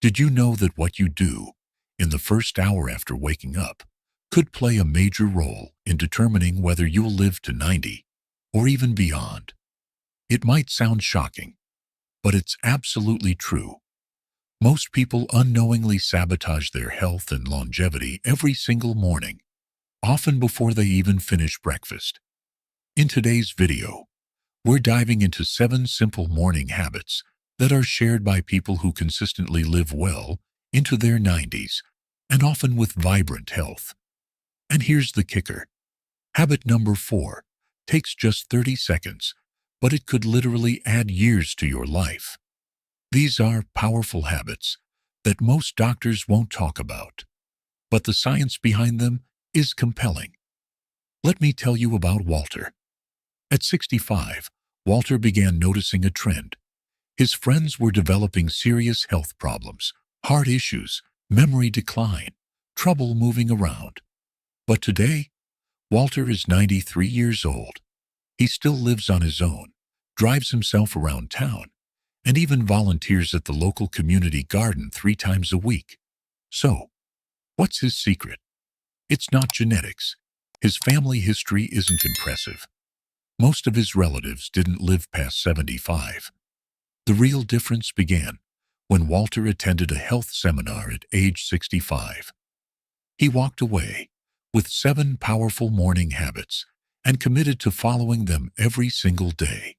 Did you know that what you do in the first hour after waking up could play a major role in determining whether you'll live to 90 or even beyond? It might sound shocking, but it's absolutely true. Most people unknowingly sabotage their health and longevity every single morning, often before they even finish breakfast. In today's video, we're diving into 7 simple morning habits that are shared by people who consistently live well into their 90s and often with vibrant health. And here's the kicker. Habit number 4 takes just 30 seconds, but it could literally add years to your life. These are powerful habits that most doctors won't talk about, but the science behind them is compelling. Let me tell you about Walter. At 65, Walter began noticing a trend. His friends were developing serious health problems, heart issues, memory decline, trouble moving around. But today, Walter is 93 years old. He still lives on his own, drives himself around town, and even volunteers at the local community garden 3 times a week. So, what's his secret? It's not genetics. His family history isn't impressive. Most of his relatives didn't live past 75. The real difference began when Walter attended a health seminar at age 65. He walked away with 7 powerful morning habits and committed to following them every single day.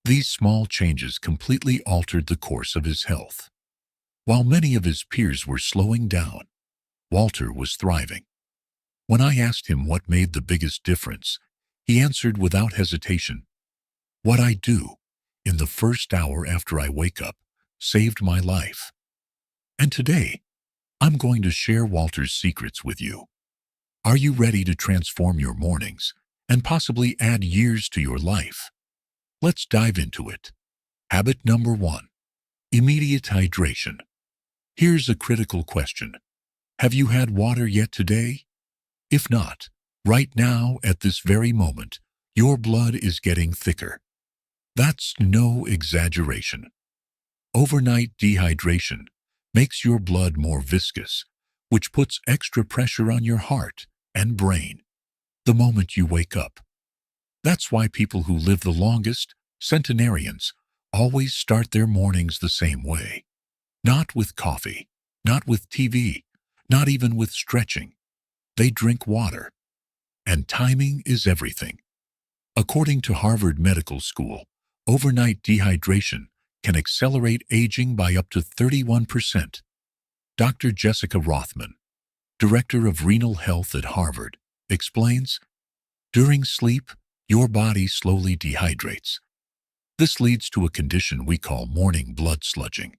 These small changes completely altered the course of his health. While many of his peers were slowing down, Walter was thriving. When I asked him what made the biggest difference, he answered without hesitation, "What I do in the first hour after I wake up saved my life." And today, I'm going to share Walter's secrets with you. Are you ready to transform your mornings and possibly add years to your life? Let's dive into it. Habit number 1. Immediate hydration. Here's a critical question. Have you had water yet today? If not, right now, at this very moment, your blood is getting thicker. That's no exaggeration. Overnight dehydration makes your blood more viscous, which puts extra pressure on your heart and brain the moment you wake up. That's why people who live the longest, centenarians, always start their mornings the same way. Not with coffee, not with TV, not even with stretching. They drink water. And timing is everything. According to Harvard Medical School, overnight dehydration can accelerate aging by up to 31%. Dr. Jessica Rothman, director of renal health at Harvard, explains, during sleep, your body slowly dehydrates. This leads to a condition we call morning blood sludging,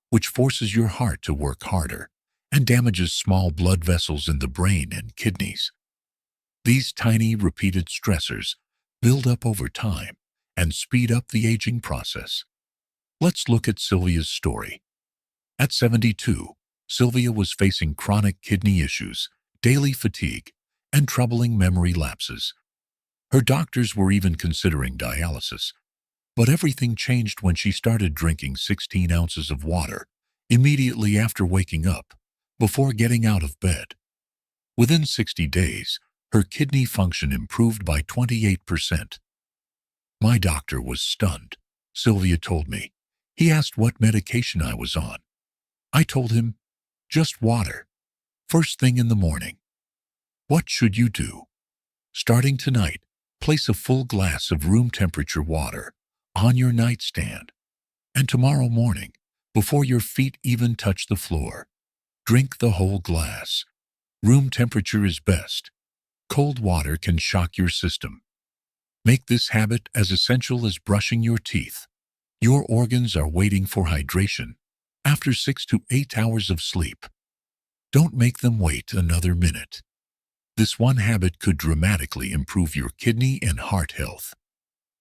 which forces your heart to work harder and damages small blood vessels in the brain and kidneys. These tiny, repeated stressors build up over time and speed up the aging process. Let's look at Sylvia's story. At 72, Sylvia was facing chronic kidney issues, daily fatigue, and troubling memory lapses. Her doctors were even considering dialysis, but everything changed when she started drinking 16 ounces of water immediately after waking up, before getting out of bed. Within 60 days, her kidney function improved by 28%. My doctor was stunned, Sylvia told me. He asked what medication I was on. I told him, just water, first thing in the morning. What should you do? Starting tonight, place a full glass of room temperature water on your nightstand. And tomorrow morning, before your feet even touch the floor, drink the whole glass. Room temperature is best. Cold water can shock your system. Make this habit as essential as brushing your teeth. Your organs are waiting for hydration after 6 to 8 hours of sleep. Don't make them wait another minute. This one habit could dramatically improve your kidney and heart health.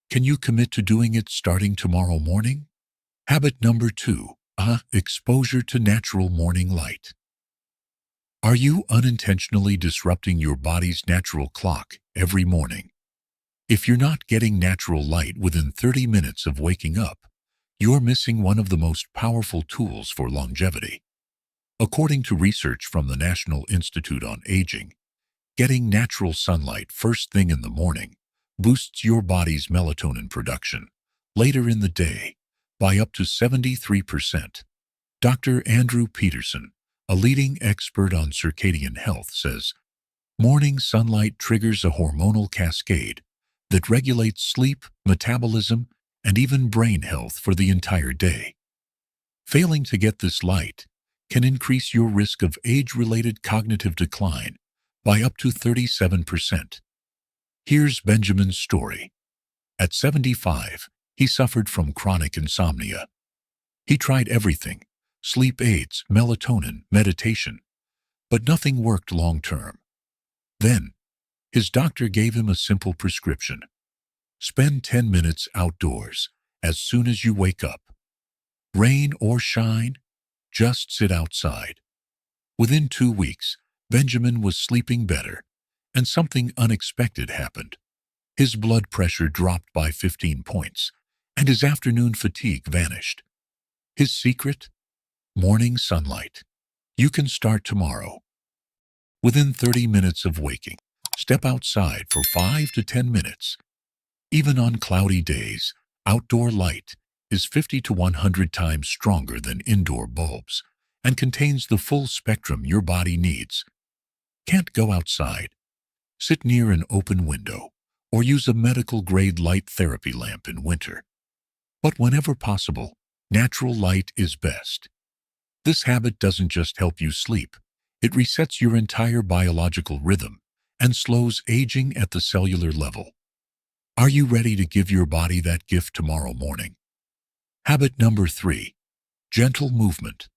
Can you commit to doing it starting tomorrow morning? Habit number 2. Exposure to natural morning light. Are you unintentionally disrupting your body's natural clock every morning? If you're not getting natural light within 30 minutes of waking up, you're missing one of the most powerful tools for longevity. According to research from the National Institute on Aging, getting natural sunlight first thing in the morning boosts your body's melatonin production later in the day by up to 73%. Dr. Andrew Peterson, a leading expert on circadian health, says, morning sunlight triggers a hormonal cascade that regulates sleep, metabolism, and even brain health for the entire day. Failing to get this light can increase your risk of age-related cognitive decline by up to 37%. Here's Benjamin's story. At 75, he suffered from chronic insomnia. He tried everything: sleep aids, melatonin, meditation, but nothing worked long-term. Then, his doctor gave him a simple prescription. Spend 10 minutes outdoors as soon as you wake up. Rain or shine, just sit outside. Within 2 weeks, Benjamin was sleeping better, and something unexpected happened. His blood pressure dropped by 15 points, and his afternoon fatigue vanished. His secret? Morning sunlight. You can start tomorrow. Within 30 minutes of waking, step outside for 5 to 10 minutes. Even on cloudy days, outdoor light is 50 to 100 times stronger than indoor bulbs and contains the full spectrum your body needs. Can't go outside? Sit near an open window or use a medical-grade light therapy lamp in winter. But whenever possible, natural light is best. This habit doesn't just help you sleep, it resets your entire biological rhythm and slows aging at the cellular level. Are you ready to give your body that gift tomorrow morning? Habit number 3, gentle movement.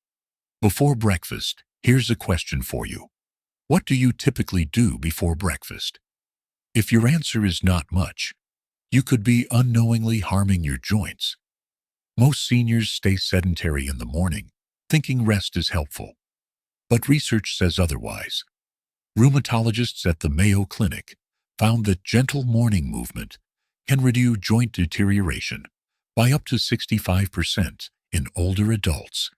Before breakfast, here's a question for you. What do you typically do before breakfast? If your answer is not much, you could be unknowingly harming your joints. Most seniors stay sedentary in the morning, thinking rest is helpful. But research says otherwise. Rheumatologists at the Mayo Clinic found that gentle morning movement can reduce joint deterioration by up to 65% in older adults.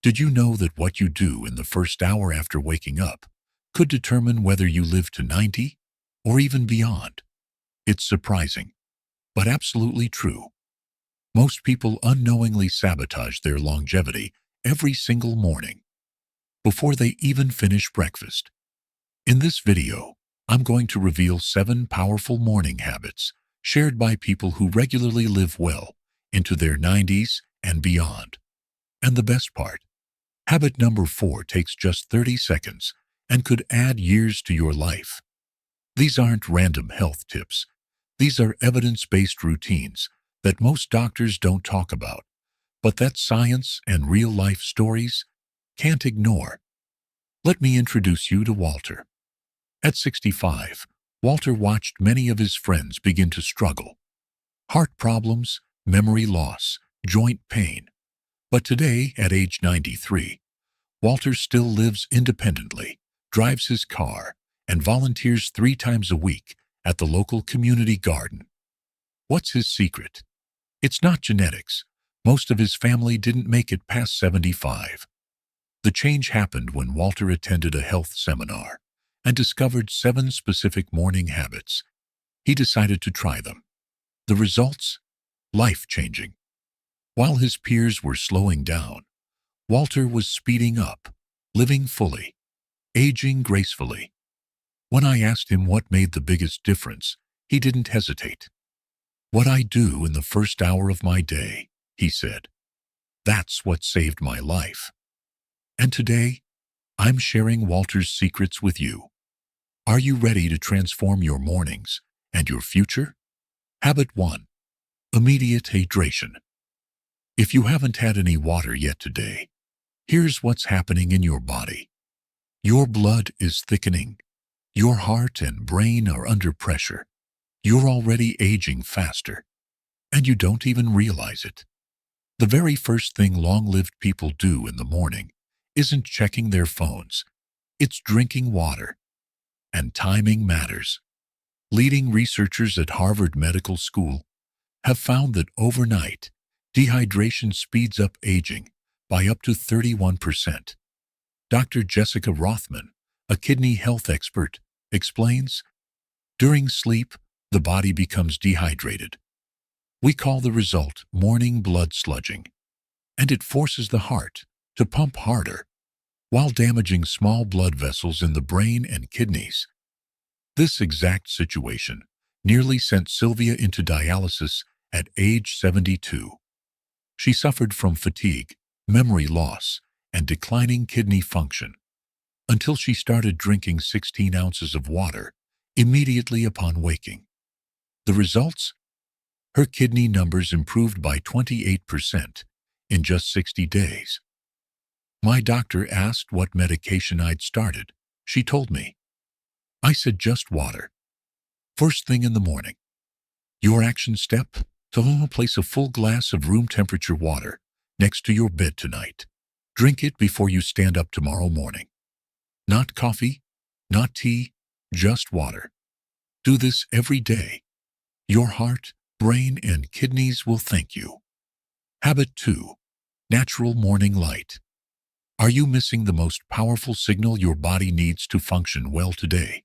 Did you know that what you do in the first hour after waking up could determine whether you live to 90 or even beyond? It's surprising, but absolutely true. Most people unknowingly sabotage their longevity every single morning before they even finish breakfast. In this video, I'm going to reveal 7 powerful morning habits shared by people who regularly live well into their 90s and beyond. And the best part, habit number 4 takes just 30 seconds and could add years to your life. These aren't random health tips. These are evidence-based routines that most doctors don't talk about, but that science and real-life stories can't ignore. Let me introduce you to Walter. At 65, Walter watched many of his friends begin to struggle. Heart problems, memory loss, joint pain. But today, at age 93, Walter still lives independently, drives his car, and volunteers 3 times a week at the local community garden. What's his secret? It's not genetics. Most of his family didn't make it past 75. The change happened when Walter attended a health seminar and discovered 7 specific morning habits. He decided to try them. The results? Life-changing. While his peers were slowing down, Walter was speeding up, living fully, aging gracefully. When I asked him what made the biggest difference, he didn't hesitate. What I do in the first hour of my day, he said. That's what saved my life. And today, I'm sharing Walter's secrets with you. Are you ready to transform your mornings and your future? Habit 1. Immediate hydration. If you haven't had any water yet today, here's what's happening in your body. Your blood is thickening. Your heart and brain are under pressure. You're already aging faster, and you don't even realize it. The very first thing long-lived people do in the morning isn't checking their phones. It's drinking water. And timing matters. Leading researchers at Harvard Medical School have found that overnight, Dehydration speeds up aging by up to 31%. Dr. Jessica Rothman, a kidney health expert, explains, during sleep, the body becomes dehydrated. We call the result morning blood sludging, and it forces the heart to pump harder while damaging small blood vessels in the brain and kidneys. This exact situation nearly sent Sylvia into dialysis at age 72. She suffered from fatigue, memory loss, and declining kidney function until she started drinking 16 ounces of water immediately upon waking. The results? Her kidney numbers improved by 28% in just 60 days. My doctor asked what medication I'd started. She told me. I said just water. First thing in the morning. Your action step? To place a full glass of room temperature water next to your bed tonight. Drink it before you stand up tomorrow morning. Not coffee, not tea, just water. Do this every day. Your heart, brain, and kidneys will thank you. Habit 2. Natural morning light. Are you missing the most powerful signal your body needs to function well today?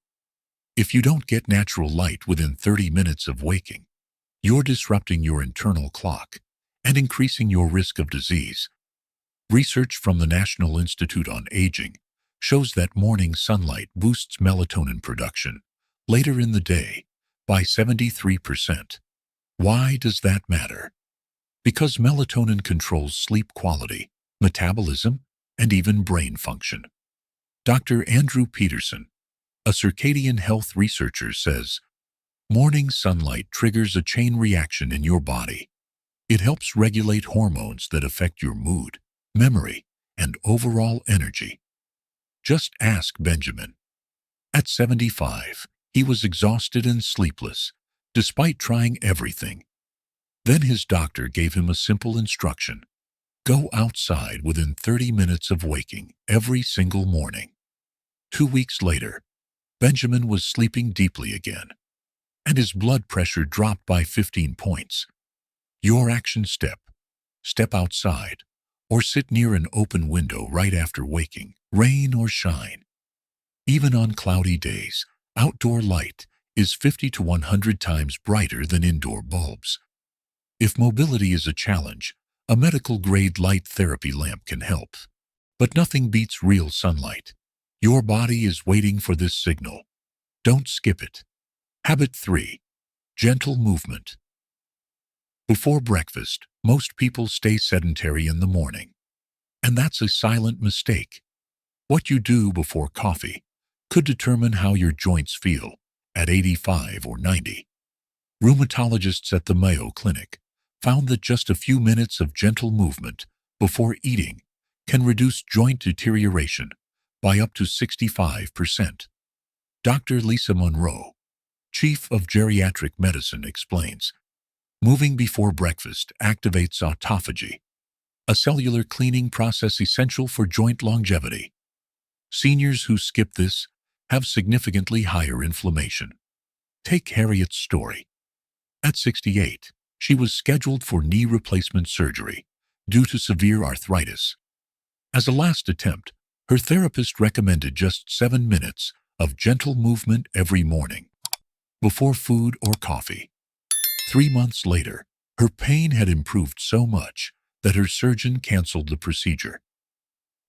If you don't get natural light within 30 minutes of waking, you're disrupting your internal clock and increasing your risk of disease. Research from the National Institute on Aging shows that morning sunlight boosts melatonin production later in the day by 73%. Why does that matter? Because melatonin controls sleep quality, metabolism, and even brain function. Dr. Andrew Peterson, a circadian health researcher, says, morning sunlight triggers a chain reaction in your body. It helps regulate hormones that affect your mood, memory, and overall energy. Just ask Benjamin. At 75, he was exhausted and sleepless, despite trying everything. Then his doctor gave him a simple instruction. Go outside within 30 minutes of waking every single morning. 2 weeks later, Benjamin was sleeping deeply again, and his blood pressure dropped by 15 points. Your action step: step outside or sit near an open window right after waking, rain or shine. Even on cloudy days, outdoor light is 50 to 100 times brighter than indoor bulbs. If mobility is a challenge, a medical-grade light therapy lamp can help. But nothing beats real sunlight. Your body is waiting for this signal. Don't skip it. Habit 3. Gentle movement. Before breakfast, most people stay sedentary in the morning. And that's a silent mistake. What you do before coffee could determine how your joints feel at 85 or 90. Rheumatologists at the Mayo Clinic found that just a few minutes of gentle movement before eating can reduce joint deterioration by up to 65%. Dr. Lisa Monroe, Chief of Geriatric Medicine, explains, moving before breakfast activates autophagy, a cellular cleaning process essential for joint longevity. Seniors who skip this have significantly higher inflammation. Take Harriet's story. At 68, she was scheduled for knee replacement surgery due to severe arthritis. As a last attempt, her therapist recommended just 7 minutes of gentle movement every morning, before food or coffee. 3 months later, her pain had improved so much that her surgeon canceled the procedure.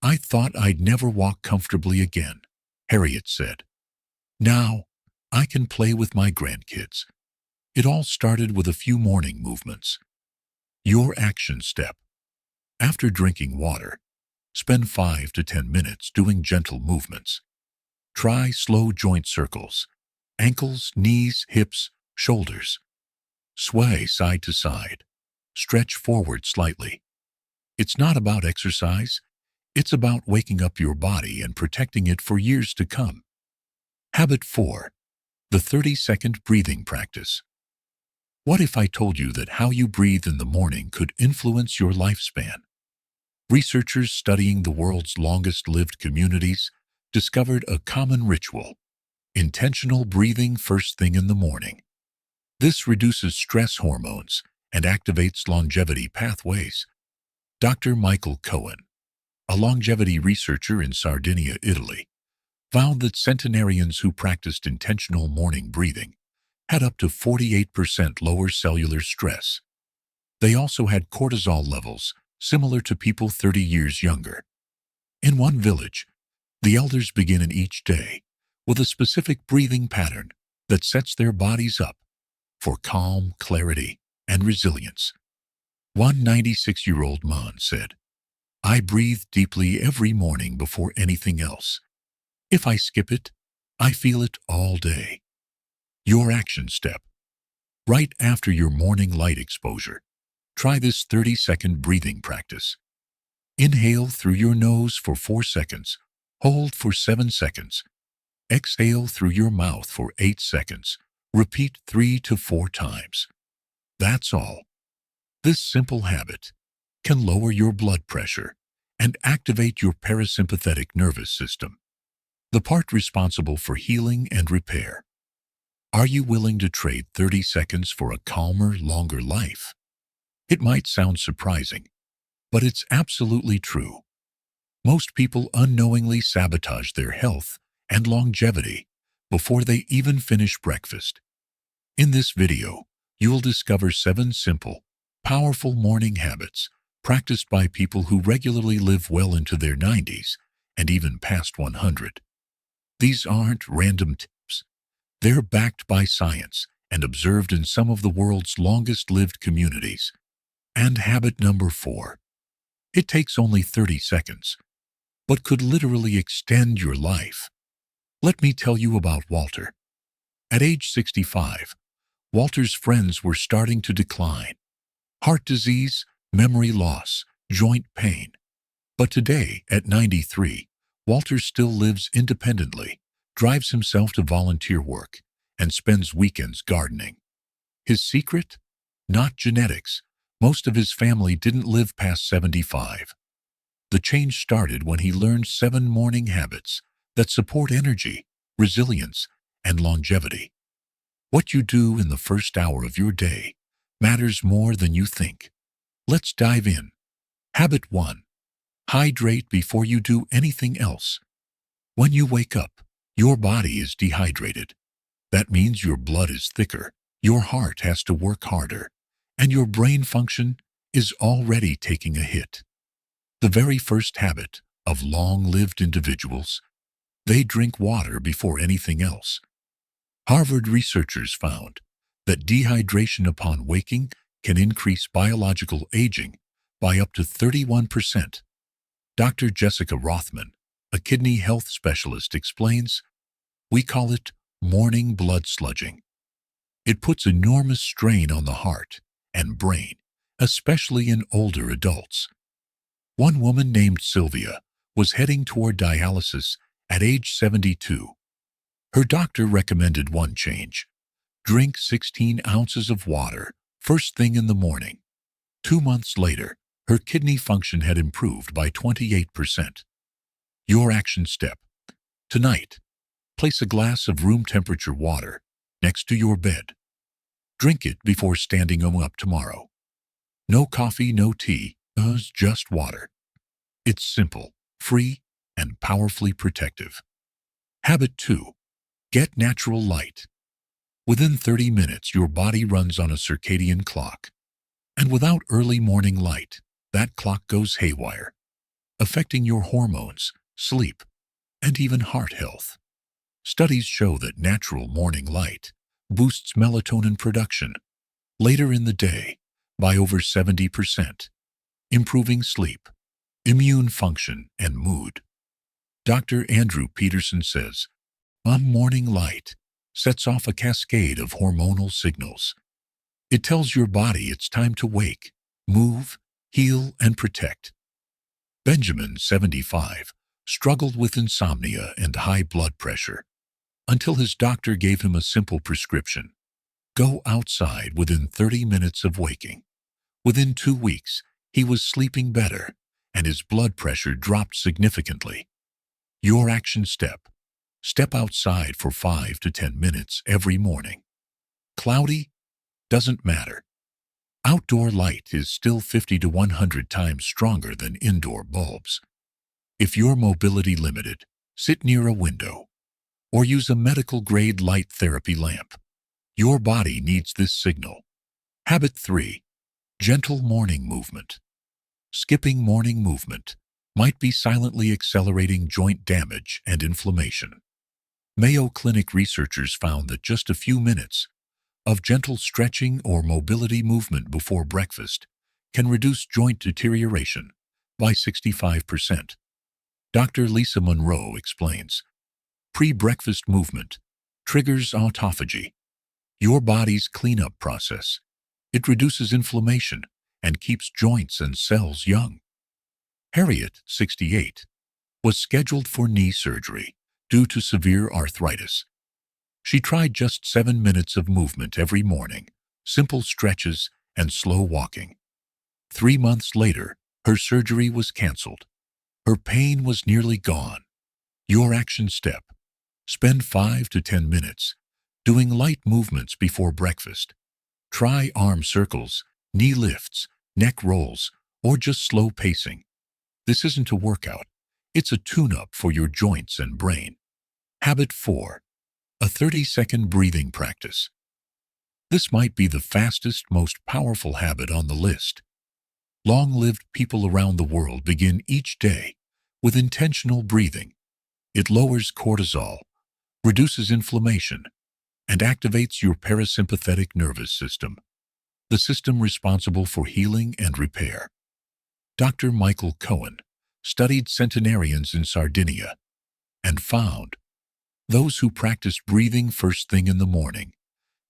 I thought I'd never walk comfortably again, Harriet said. Now, I can play with my grandkids. It all started with a few morning movements. Your action step. After drinking water, spend 5 to 10 minutes doing gentle movements. Try slow joint circles, ankles, knees, hips, shoulders. Sway side to side. Stretch forward slightly. It's not about exercise. It's about waking up your body and protecting it for years to come. Habit 4. The 30-second breathing practice. What if I told you that how you breathe in the morning could influence your lifespan? Researchers studying the world's longest-lived communities discovered a common ritual: intentional breathing first thing in the morning. This reduces stress hormones and activates longevity pathways. Dr. Michael Cohen, a longevity researcher in Sardinia, Italy, found that centenarians who practiced intentional morning breathing had up to 48% lower cellular stress. They also had cortisol levels similar to people 30 years younger. In one village, the elders begin in each day with a specific breathing pattern that sets their bodies up for calm, clarity, and resilience. One 96-year-old man said, "I breathe deeply every morning before anything else. If I skip it, I feel it all day." Your action step. Right after your morning light exposure, try this 30-second breathing practice. Inhale through your nose for 4 seconds, hold for 7 seconds, exhale through your mouth for 8 seconds, repeat 3 to 4 times. That's all. This simple habit can lower your blood pressure and activate your parasympathetic nervous system, the part responsible for healing and repair. Are you willing to trade 30 seconds for a calmer, longer life? It might sound surprising, but it's absolutely true. Most people unknowingly sabotage their health and longevity before they even finish breakfast. In this video, you'll discover 7 simple, powerful morning habits practiced by people who regularly live well into their 90s and even past 100. These aren't random tips. They're backed by science and observed in some of the world's longest-lived communities. And habit number 4. It takes only 30 seconds, but could literally extend your life. Let me tell you about Walter. At age 65, Walter's friends were starting to decline. Heart disease, memory loss, joint pain. But today, at 93, Walter still lives independently, drives himself to volunteer work, and spends weekends gardening. His secret? Not genetics. Most of his family didn't live past 75. The change started when he learned 7 morning habits that support energy, resilience, and longevity. What you do in the first hour of your day matters more than you think. Let's dive in. Habit 1. Hydrate before you do anything else. When you wake up, your body is dehydrated. That means your blood is thicker, your heart has to work harder, and your brain function is already taking a hit. The very first habit of long-lived individuals, they drink water before anything else. Harvard researchers found that dehydration upon waking can increase biological aging by up to 31%. Dr. Jessica Rothman, a kidney health specialist, explains, "We call it morning blood sludging. It puts enormous strain on the heart and brain, especially in older adults." One woman named Sylvia was heading toward dialysis at age 72. Her doctor recommended one change: drink 16 ounces of water first thing in the morning. 2 months later, her kidney function had improved by 28%. Your action step. Tonight, place a glass of room temperature water next to your bed. Drink it before standing up tomorrow. No coffee, no tea, just water. It's simple, free, and powerfully protective. Habit 2. Get natural light. Within 30 minutes, your body runs on a circadian clock. And without early morning light, that clock goes haywire, affecting your hormones, sleep, and even heart health. Studies show that natural morning light boosts melatonin production later in the day by over 70%, improving sleep, immune function, and mood. Dr. Andrew Peterson says, morning light sets off a cascade of hormonal signals. It tells your body it's time to wake, move, heal, and protect. Benjamin, 75, struggled with insomnia and high blood pressure until his doctor gave him a simple prescription: go outside within 30 minutes of waking. Within 2 weeks, he was sleeping better, and his blood pressure dropped significantly. Your action step. Step outside for 5 to 10 minutes every morning. Cloudy? Doesn't matter. Outdoor light is still 50 to 100 times stronger than indoor bulbs. If you're mobility limited, sit near a window or use a medical-grade light therapy lamp. Your body needs this signal. Habit 3. Gentle morning movement. Skipping morning movement might be silently accelerating joint damage and inflammation. Mayo Clinic researchers found that just a few minutes of gentle stretching or mobility movement before breakfast can reduce joint deterioration by 65%. Dr. Lisa Monroe explains, pre-breakfast movement triggers autophagy, your body's cleanup process. It reduces inflammation and keeps joints and cells young. Harriet, 68, was scheduled for knee surgery due to severe arthritis. She tried just 7 minutes of movement every morning, simple stretches and slow walking. 3 months later, her surgery was canceled. Her pain was nearly gone. Your action step: spend 5 to 10 minutes doing light movements before breakfast. Try arm circles, knee lifts, neck rolls, or just slow pacing. This isn't a workout. It's a tune-up for your joints and brain. Habit 4. A 30-second breathing practice. This might be the fastest, most powerful habit on the list. Long-lived people around the world begin each day with intentional breathing. It lowers cortisol, reduces inflammation, and activates your parasympathetic nervous system, the system responsible for healing and repair. Dr. Michael Cohen studied centenarians in Sardinia and found those who practiced breathing first thing in the morning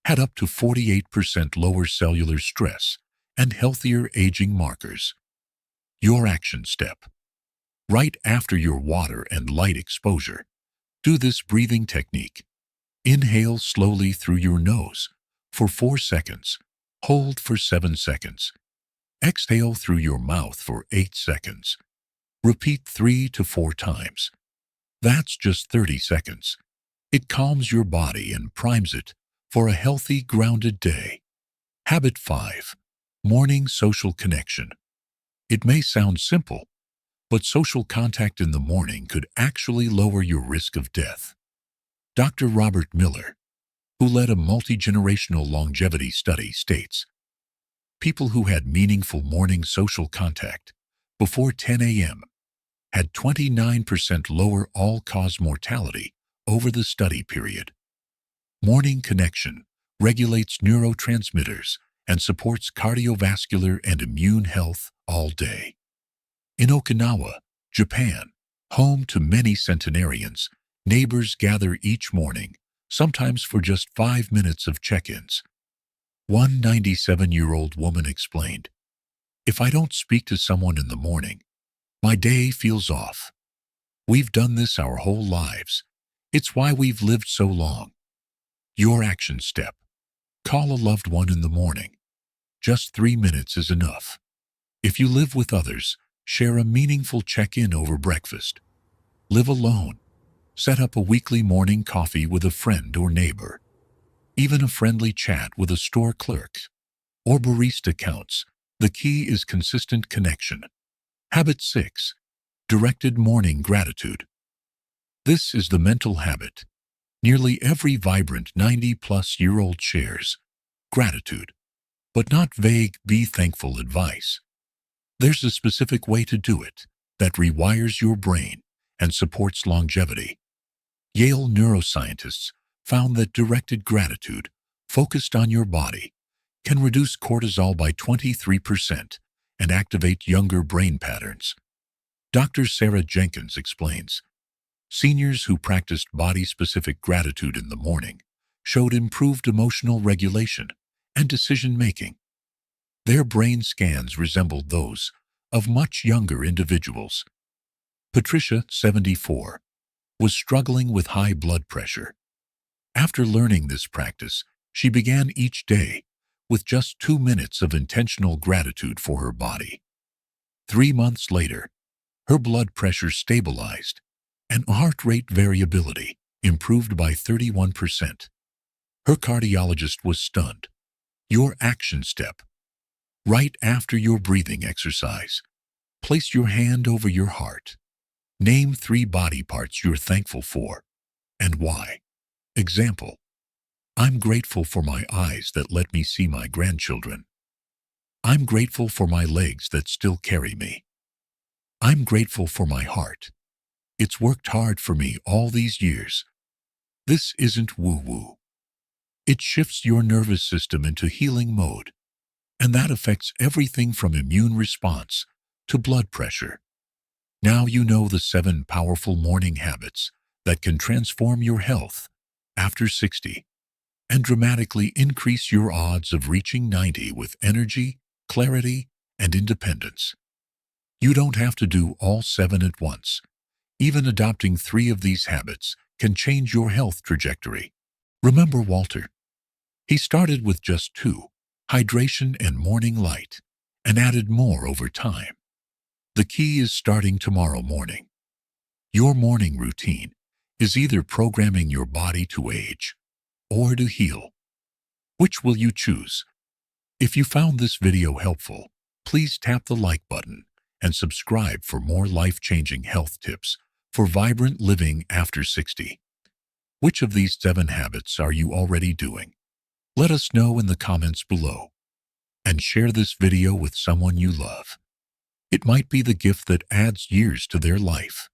had up to 48% lower cellular stress and healthier aging markers. Your action step: right after your water and light exposure, do this breathing technique. Inhale slowly through your nose for 4 seconds. Hold for 7 seconds. Exhale through your mouth for 8 seconds. Repeat 3 to 4 times. That's just 30 seconds. It calms your body and primes it for a healthy, grounded day. Habit 5. Morning social connection. It may sound simple, but social contact in the morning could actually lower your risk of death. Dr. Robert Miller, who led a multi-generational longevity study, states, people who had meaningful morning social contact before 10 a.m. had 29% lower all-cause mortality over the study period. Morning connection regulates neurotransmitters and supports cardiovascular and immune health all day. In Okinawa, Japan, home to many centenarians, neighbors gather each morning, sometimes for just 5 minutes of check-ins. One 97-year-old woman explained, "If I don't speak to someone in the morning, my day feels off. We've done this our whole lives. It's why we've lived so long." Your action step: call a loved one in the morning. Just 3 minutes is enough. If you live with others, share a meaningful check-in over breakfast. Live alone: set up a weekly morning coffee with a friend or neighbor. Even a friendly chat with a store clerk or barista counts. The key is consistent connection. Habit 6. Directed morning gratitude. This is the mental habit nearly every vibrant 90-plus-year-old shares: gratitude, but not vague "be thankful" advice. There's a specific way to do it that rewires your brain and supports longevity. Yale neuroscientists found that directed gratitude, focused on your body, can reduce cortisol by 23% and activate younger brain patterns. Dr. Sarah Jenkins explains, seniors who practiced body-specific gratitude in the morning showed improved emotional regulation and decision-making. Their brain scans resembled those of much younger individuals. Patricia, 74, was struggling with high blood pressure. After learning this practice, she began each day with just 2 minutes of intentional gratitude for her body. 3 months later, her blood pressure stabilized and heart rate variability improved by 31%. Her cardiologist was stunned. Your action step: Right after your breathing exercise, place your hand over your heart. Name 3 body parts you're thankful for and why. Example: I'm grateful for my eyes that let me see my grandchildren. I'm grateful for my legs that still carry me. I'm grateful for my heart. It's worked hard for me all these years. This isn't woo-woo. It shifts your nervous system into healing mode, and that affects everything from immune response to blood pressure. Now you know the 7 powerful morning habits that can transform your health after 60 and dramatically increase your odds of reaching 90 with energy, clarity, and independence. You don't have to do all 7 at once. Even adopting 3 of these habits can change your health trajectory. Remember Walter? He started with just 2, hydration and morning light, and added more over time. The key is starting tomorrow morning. Your morning routine is either programming your body to age or to heal. Which will you choose? If you found this video helpful, please tap the like button and subscribe for more life-changing health tips for vibrant living after 60. Which of these 7 habits are you already doing? Let us know in the comments below. And share this video with someone you love. It might be the gift that adds years to their life.